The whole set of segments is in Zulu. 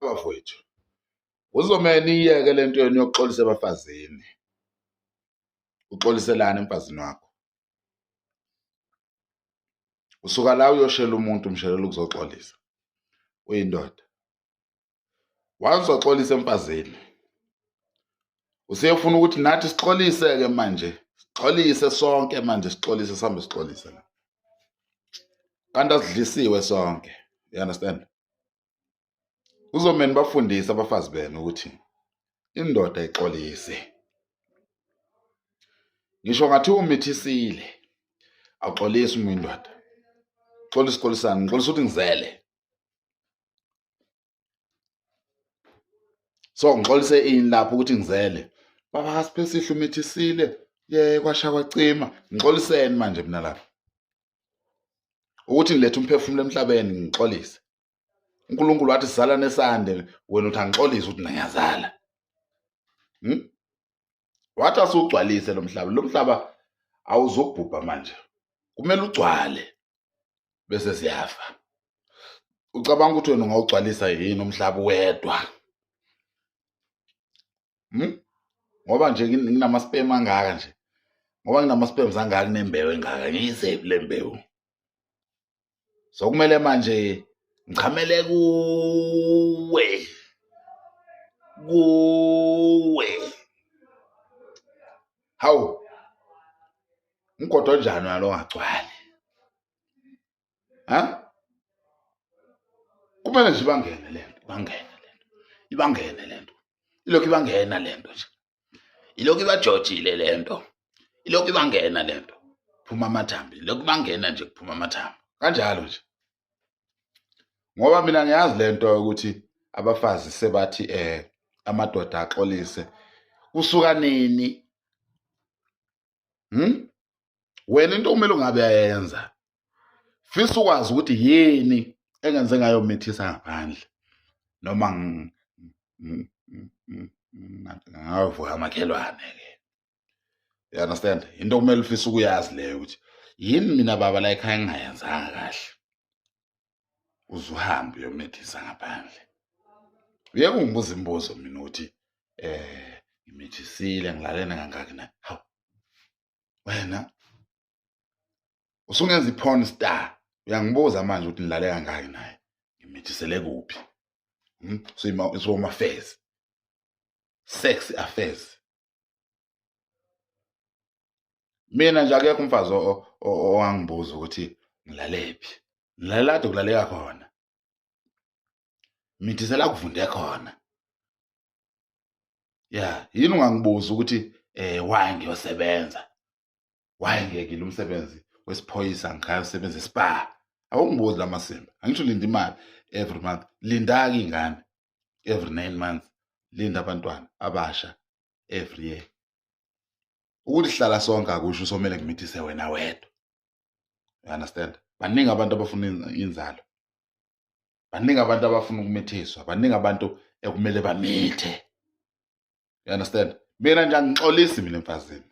bafowethu, uzomele iyeke lento yenu yokuxolisa abafazini. Uxoliselana emfazini wakho. Usuka la uyoshela umuntu umshelela ukuzoxolisa. Uyindoda. Once waxolisa emfazini, useyofuna ukuthi nathi sixolise ke manje. Sixolise sonke manje, sixolise sihambe sixolise la. Kanti asidlisiwe sonke. You understand? Uzomele bafundise abafazi benu ukuthi indoda ixolise. Ngisho ngathi umithisile, awuxolisi uma indoda. Xolisana, ngixolisa ukuthi ngizele. So ngixolise ini lapho ukuthi ngizele. Baba kasiphe umithisile, kwasha kwacima. Ngixoliseni manje mina lapho. Ukuthi ngilethe umphefumulo emhlabeni ngixolise. uNkulunkulu wathi sizalane esande, wena uthi angixolise ukuthi ngiyazala. Wathi asugcwalise lo mhlaba. Lo mhlaba awuzokubhubha manje. Kumele ugcwale bese siyafa. Ucabanga ukuthi wena ungawugcwalisa yini umhlaba wedwa? Ngoba nje nginama-sperm angaka nje. Ngoba nginama-sperms angaka nembewu engaka, ngiyisephi le mbewu? So kumele manje ngichamele kuwe. Hawu. Umgodo njani walo ongagcwali? Kumele nje ibangene lento, ibangene lento. Ilokhu ibangena lento nje. Ilokhu ibajojile lento. Ilokhu ibangena lento. Phuma amathambo. Ilokhu ibangena nje kuphuma amathambo. Kanjalo nje. Ngoba mina ngiyazi lento ukuthi abafazi sebathi amadoda axolise. Usuka nini? Wena into kumele ungabe yayenza. Fisa ukwazi ukuthi yini engenze ngayo umithisa ngaphandle. Noma ngavuka amakhelwane ke. You understand? Into kumele ufisa ukuyazi leyo ukuthi yini mina baba la ekhaya ngingayenzanga kahle. Uzuhambe uyomithisa ngaphandle. Uyeke ungibuza imibuzo mina ukuthi ngimithisile ngilalene kangaki na. Hawu. Wena usungenza iporn star. Uyangibuza manje ukuthi nilale kangaki naye. Ngimithisele kuphi? So affairs. Sex affairs. Mina nje akekho umfazi owangibuza ukuthi ngilalephi. Nilalade kulaleka khona. Mithisela kuvunde khona. Yini ungangibuza ukuthi why ngiyosebenza? Why ngiyekile umsebenzi wesiphoyisa ngikhaya usebenza spa? Awungibuzi lamasimba. Angisho linda imali every month. Linda ke ingane every 9 months. Linda abantwana abasha every year. Ukuthi hlala sonke akusho usomele ngimithise wena wedwa. You understand? Baningi abantu abafuna inzalo. Baningi abantu abafuna ukumithiswa. Baningi abantu ekumele bamithe. You understand? Mina nje angixolisi mina emfazini.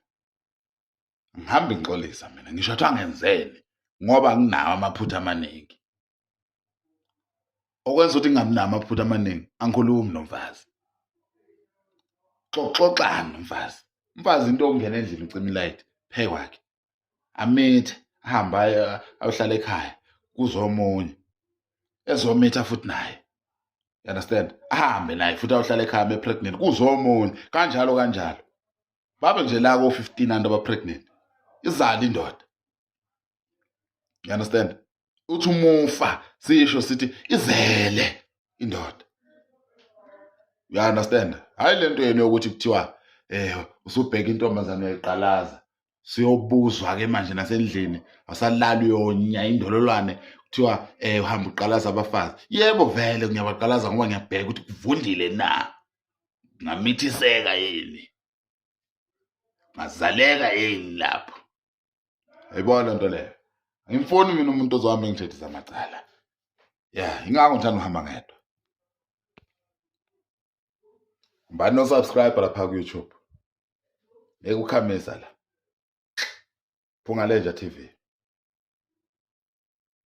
Ngihambe ngixolisa mina. Ngisho ukuthi angenzeni ngoba nginawo amaphutha amaningi. Okwenza ukuthi ngingaminawo amaphutha amaningi, angikhulumi nomfazi. Xoxana nomfazi. Umfazi into ongena endlini ucima ilight, phe kwakhe. Amithe, ahamba ayohlala ekhaya kuzomunye. Ezomitha futhi naye. You understand? Ahambe naye futhi ayohlala ekhaya bepregnant kuzomunye. Kanjalo. Babe nje la ko 15 aba pregnant. Izala indoda. You understand? Uthi umufa sisho sithi izele indoda. You understand? Hayi lento yenu yokuthi kuthiwa usubheka intombazane uyayiqalaza. Siyobuzwa ke manje nasendlini, asalala uyonya indololwane kuthiwa uhamba uqalaza abafazi. Yebo vele ngiyabaqalaza ngoba ngiyabheka ukuthi kuvundile na. Ngamithiseka yini? Ngazaleka yini lapho? Ayibona lento leyo. Angimfuni mina umuntu ozohamba ngithethisa amacala. Ingakho ngithanda uhamba ngedwa. Mbani no subscribe lapha ku YouTube. Ekukhamisa la. Phungalenja TV.